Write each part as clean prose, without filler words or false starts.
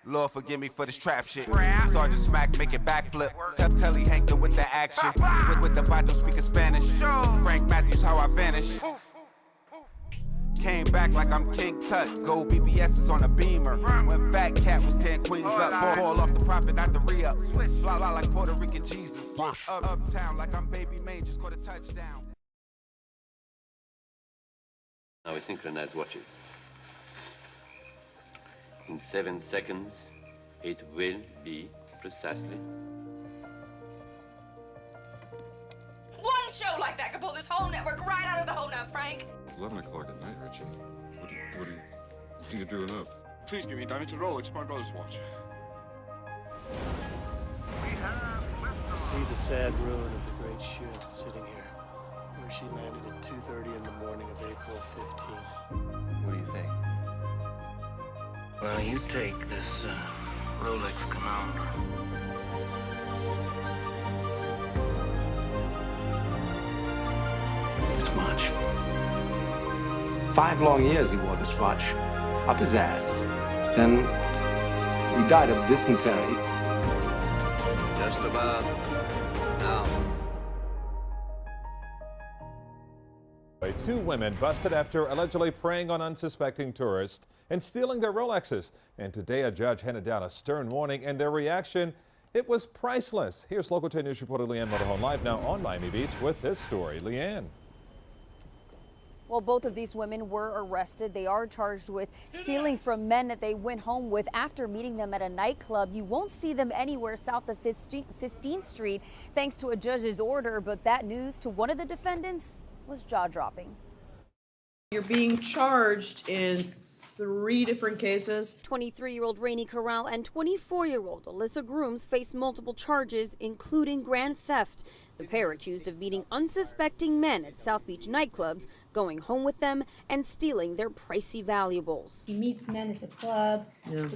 Lord forgive me for this trap shit. Sergeant Smack make it backflip. Telly Hank with the action. With the Vato speaking Spanish. Frank Matthews how I vanish. Came back like I'm King Tut. Gold BBS's on a beamer. When Fat Cat was 10 queens up. Ball off the profit, not the re-up. Blah blah like Puerto Rican Jesus. Uptown like I'm Baby May, just caught a touchdown. Now we synchronize watches. In 7 seconds, it will be precisely. One show like that could pull this whole network right out of the hole now, Frank. It's 11 o'clock at night, Richie. What do you do enough? Please give me time. It's a Rolex, my brother's watch. To see the sad ruin of the great ship sitting here, where she landed at 2:30 in the morning of April 15th. What do you think? Well, you take this Rolex Commander. This watch. 5 long years he wore this watch up his ass. Then he died of dysentery. Just about now. 2 women busted after allegedly preying on unsuspecting tourists and stealing their Rolexes. And today a judge handed down a stern warning, and their reaction, it was priceless. Here's Local 10 News reporter Leanne Motorhome live now on Miami Beach with this story. Leanne. Well, both of these women were arrested. They are charged with stealing from men that they went home with after meeting them at a nightclub. You won't see them anywhere south of 15th Street thanks to a judge's order, but that news to one of the defendants was jaw-dropping. You're being charged in 3 different cases. 23-year-old Rainey Corral and 24-year-old Alyssa Grooms face multiple charges, including grand theft. The pair accused of meeting unsuspecting men at South Beach nightclubs, going home with them, and stealing their pricey valuables. He meets men at the club,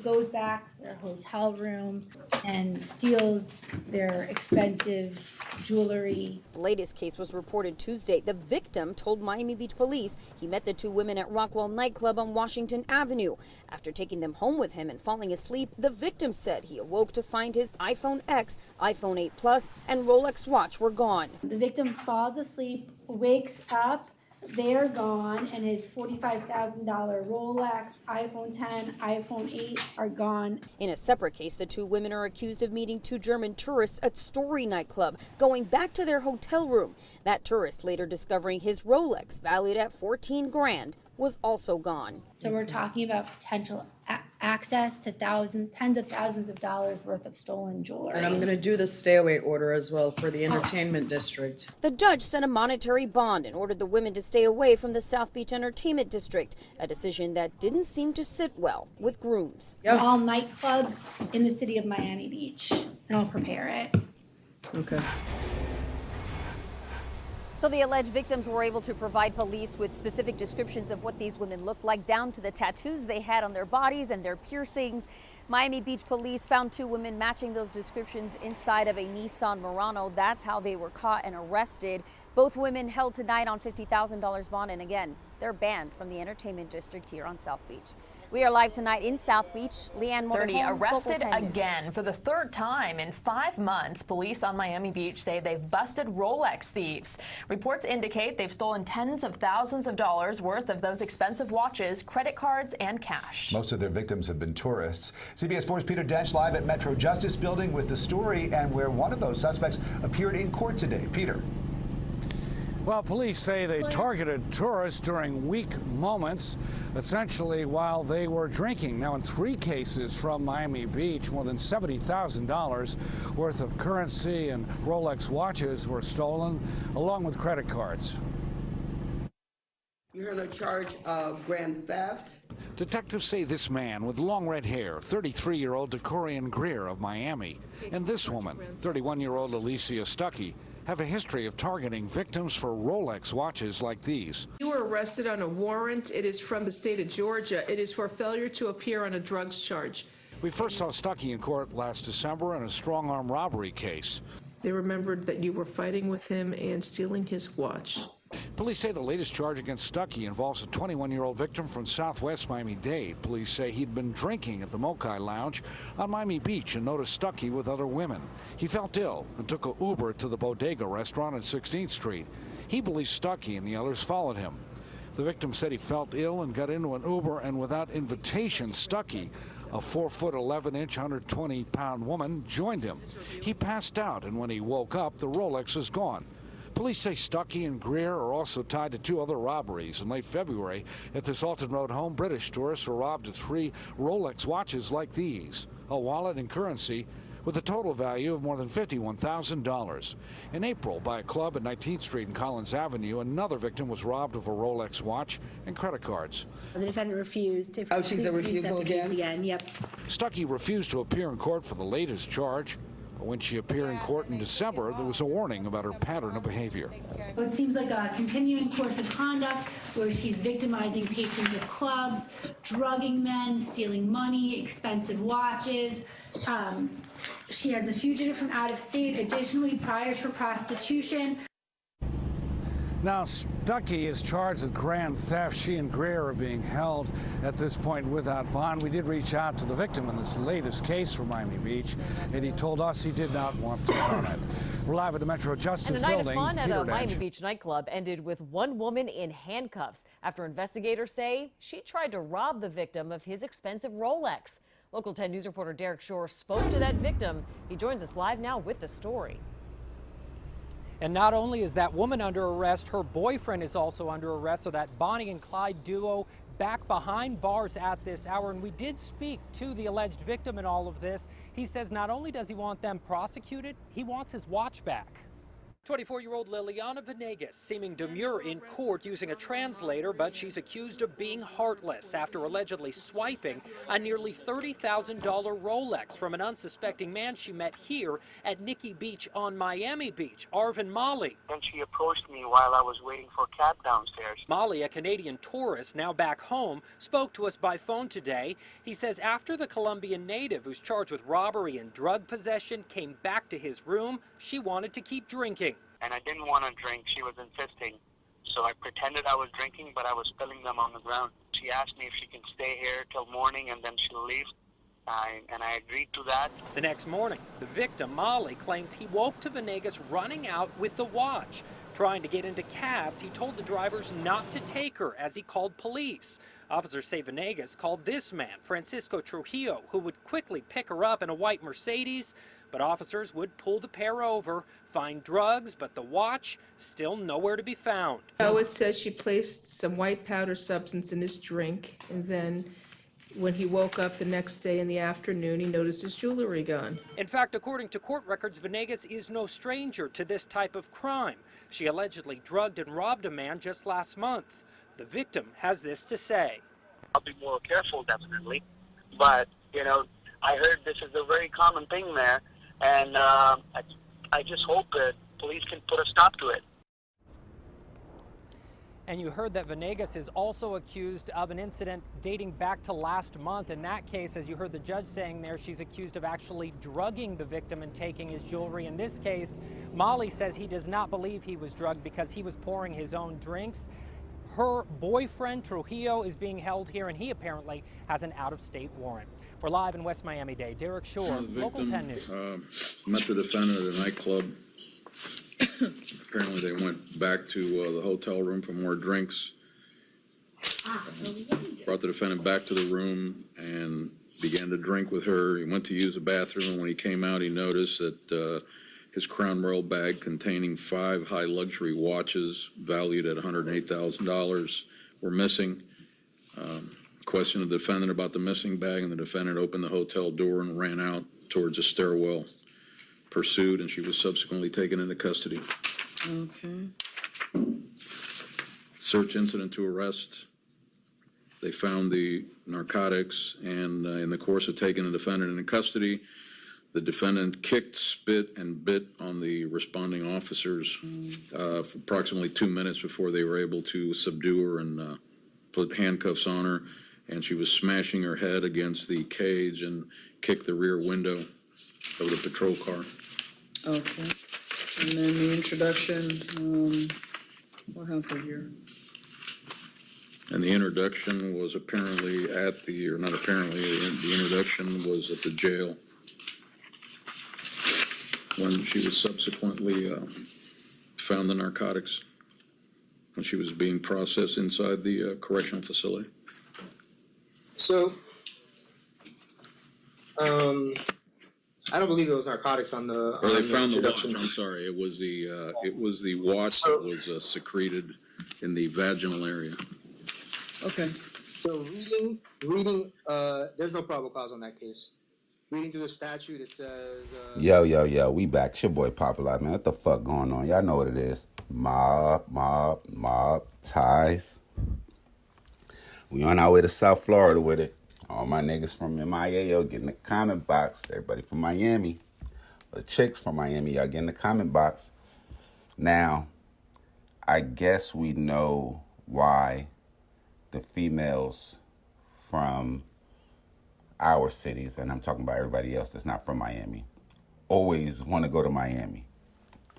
goes back to their hotel room, and steals their expensive jewelry. The latest case was reported Tuesday. The victim told Miami Beach police he met the 2 women at Rockwell nightclub on Washington Avenue. After taking them home with him and falling asleep, the victim said he awoke to find his iPhone X, iPhone 8 Plus, and Rolex watch were gone. The victim falls asleep, wakes up, they're gone, and his $45,000 Rolex, iPhone 10, iPhone 8 are gone. In a separate case, the 2 women are accused of meeting 2 German tourists at Story nightclub, going back to their hotel room. That tourist later discovering his Rolex, valued at $14 grand, was also gone. So we're talking about potential access to tens of thousands of dollars worth of stolen jewelry. And I'm going to do the stay away order as well for the entertainment district. The judge set a monetary bond and ordered the women to stay away from the South Beach Entertainment District, a decision that didn't seem to sit well with Grooms. All nightclubs in the city of Miami Beach, and I'll prepare it. Okay. So the alleged victims were able to provide police with specific descriptions of what these women looked like, down to the tattoos they had on their bodies and their piercings. Miami Beach police found 2 women matching those descriptions inside of a Nissan Murano. That's how they were caught and arrested. Both women held tonight on $50,000 bond, and again, they're banned from the entertainment district here on South Beach. We are live tonight in South Beach. Leanne Motorhome, 30 arrested Local 10 again News. for the 3rd time in 5 months. Police on Miami Beach say they've busted Rolex thieves. Reports indicate they've stolen tens of thousands of dollars worth of those expensive watches, credit cards, and cash. Most of their victims have been tourists. CBS 4's Peter Dench live at Metro Justice Building with the story and where one of those suspects appeared in court today. Peter. Well, police say they targeted tourists during weak moments, essentially while they were drinking. Now, in 3 cases from Miami Beach, more than $70,000 worth of currency and Rolex watches were stolen, along with credit cards. You're in a charge of grand theft. Detectives say this man with long red hair, 33-year-old Decorian Greer of Miami, and this woman, 31-year-old Alicia Stuckey, have a history of targeting victims for Rolex watches like these. You were arrested on a warrant. It is from the state of Georgia. It is for failure to appear on a drugs charge. We first saw Stuckey in court last December in a strong-arm robbery case. They remembered that you were fighting with him and stealing his watch. Police say the latest charge against Stuckey involves a 21-year-old victim from Southwest Miami-Dade. Police say he'd been drinking at the Mokai Lounge on Miami Beach and noticed Stuckey with other women. He felt ill and took an Uber to the Bodega restaurant on 16th Street. He believes Stuckey and the others followed him. The victim said he felt ill and got into an Uber, and without invitation, Stuckey, a 4', 11-inch, 120-pound woman, joined him. He passed out, and when he woke up, the Rolex was gone. Police say Stuckey and Greer are also tied to 2 other robberies. In late February, at this Alton Road home, British tourists were robbed of 3 Rolex watches like these, a wallet and currency, with a total value of more than $51,000. In April, by a club at 19th Street and Collins Avenue, another victim was robbed of a Rolex watch and credit cards. The defendant refused to. Oh, she's a refusal again? Yep. Stuckey refused to appear in court for the latest charge. When she appeared in court in December, there was a warning about her pattern of behavior. It seems like a continuing course of conduct where she's victimizing patrons of clubs, drugging men, stealing money, expensive watches. She has a fugitive from out of state. Additionally, prior to prostitution. Now, Stuckey is charged with grand theft. She and Greer are being held at this point without bond. We did reach out to the victim in this latest case from Miami Beach, and he told us he did not want to comment. We're live at the Metro Justice Building. And the night of fun at a Miami Beach nightclub ended with one woman in handcuffs after investigators say she tried to rob the victim of his expensive Rolex. Local 10 News reporter Derek Shore spoke to that victim. He joins us live now with the story. And not only is that woman under arrest, her boyfriend is also under arrest. So that Bonnie and Clyde duo back behind bars at this hour. And we did speak to the alleged victim in all of this. He says not only does he want them prosecuted, he wants his watch back. 24-year-old Liliana Venegas seeming demure in court using a translator, but she's accused of being heartless after allegedly swiping a nearly $30,000 Rolex from an unsuspecting man she met here at Nikki Beach on Miami Beach, Arvin Molly. Then she approached me while I was waiting for a cab downstairs. Molly, a Canadian tourist now back home, spoke to us by phone today. He says after the Colombian native who's charged with robbery and drug possession came back to his room, she wanted to keep drinking. And I didn't want to drink. She was insisting. So I pretended I was drinking, but I was spilling them on the ground. She asked me if she can stay here till morning and then she'll leave. And I agreed to that. The next morning, the victim, Molly, claims he woke to Venegas running out with the watch. Trying to get into cabs, he told the drivers not to take her as he called police. Officers say Venegas called this man, Francisco Trujillo, who would quickly pick her up in a white Mercedes. But officers would pull the pair over, find drugs, but the watch still nowhere to be found. Oh, it says she placed some white powder substance in his drink, and then when he woke up the next day in the afternoon, he noticed his jewelry gone. In fact, according to court records, Venegas is no stranger to this type of crime. She allegedly drugged and robbed a man just last month. The victim has this to say. I'll be more careful, definitely. But, you know, I heard this is a very common thing there. And I just hope that police can put a stop to it. And you heard that Venegas is also accused of an incident dating back to last month. In that case, as you heard the judge saying there, she's accused of actually drugging the victim and taking his jewelry. In this case, Molly says he does not believe he was drugged because he was pouring his own drinks. Her boyfriend, Trujillo, is being held here, and he apparently has an out-of-state warrant. We're live in West Miami-Dade. Derek Shore, Local 10 News. Met the defendant at a nightclub. Apparently they went back to the hotel room for more drinks. Brought the defendant back to the room and began to drink with her. He went to use the bathroom, and when he came out, he noticed that his Crown Royal bag containing 5 high luxury watches valued at $108,000 were missing. Questioned the defendant about the missing bag, and the defendant opened the hotel door and ran out towards a stairwell. Pursued, and she was subsequently taken into custody. Okay. Search incident to arrest. They found the narcotics, and in the course of taking the defendant into custody, the defendant kicked, spit, and bit on the responding officers for approximately 2 minutes before they were able to subdue her and put handcuffs on her. And she was smashing her head against the cage and kicked the rear window of the patrol car. Okay. And then the introduction, We'll have her here. And the introduction was apparently at the, or not apparently, the introduction was at the jail when she was subsequently found the narcotics, when she was being processed inside the correctional facility. So, I don't believe it was narcotics on the. Or they on found the watch. introduction. I'm sorry. It was the watch that was secreted in the vaginal area. Okay. So reading, there's no probable cause on that case. Reading through the statute, it says. Yo, we back. It's your boy Popalot, man. What the fuck going on? Y'all know what it is. Mobb, ties. We on our way to South Florida with it. All my niggas from MIA, get in the comment box. Everybody from Miami, the chicks from Miami, y'all get in the comment box. Now, I guess we know why the females from our cities, and I'm talking about everybody else that's not from Miami, always want to go to Miami.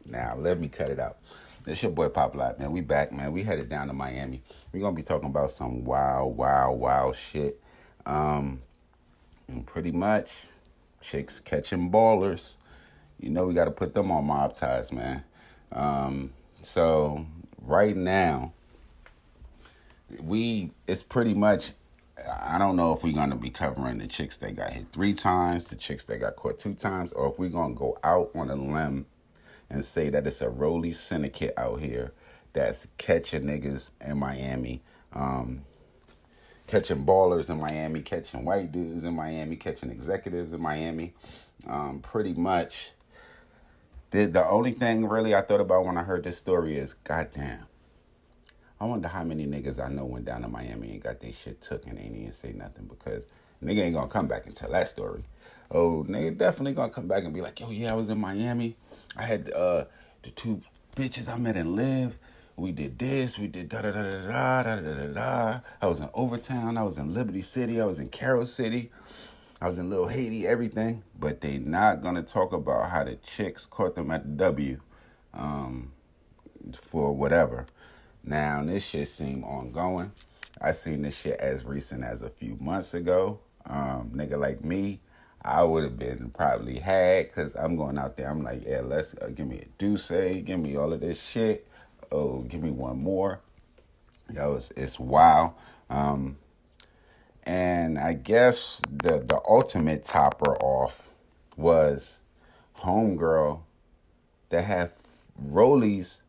Now, let me cut it out. It's your boy Popalot, man. We back, man. We headed down to Miami. We're going to be talking about some wild shit. And pretty much, chicks catching ballers. You know we got to put them on Mobb ties, man. So, right now, it's pretty much, I don't know if we're going to be covering the chicks that got hit 3 times, the chicks that got caught 2 times, or if we're going to go out on a limb and say that it's a Rollie syndicate out here that's catching niggas in Miami, catching ballers in Miami, catching white dudes in Miami, catching executives in Miami. Pretty much, the only thing really I thought about when I heard this story is, goddamn, I wonder how many niggas I know went down to Miami and got their shit took and ain't even say nothing, because nigga ain't gonna come back and tell that story. Oh, nigga definitely gonna come back and be like, yo, yeah, I was in Miami. I had the 2 bitches I met and Liv. We did this, we did da-da-da-da-da-da-da-da-da. I was in Overtown, I was in Liberty City, I was in Carroll City, I was in Little Haiti, everything. But they not gonna talk about how the chicks caught them at the W for whatever. Now, this shit seem ongoing. I seen this shit as recent as a few months ago. Nigga like me, I would have been probably had, because I'm going out there. I'm like, yeah, let's give me a Douce, give me all of this shit. Oh, give me one more. Yo, it's wild. And I guess the ultimate topper off was homegirl that had Rollies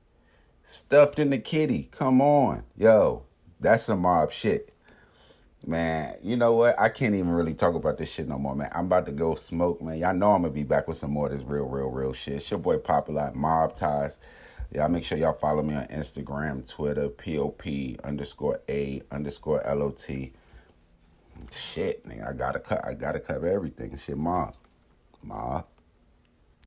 stuffed in the kitty. Come on. Yo, that's some Mobb shit. Man, you know what? I can't even really talk about this shit no more, man. I'm about to go smoke, man. Y'all know I'm going to be back with some more of this real shit. It's your boy Popalot, Mobb ties. Y'all make sure y'all follow me on Instagram, Twitter, POP_A_LOT. Shit, nigga, I gotta cover everything. Shit, Mobb.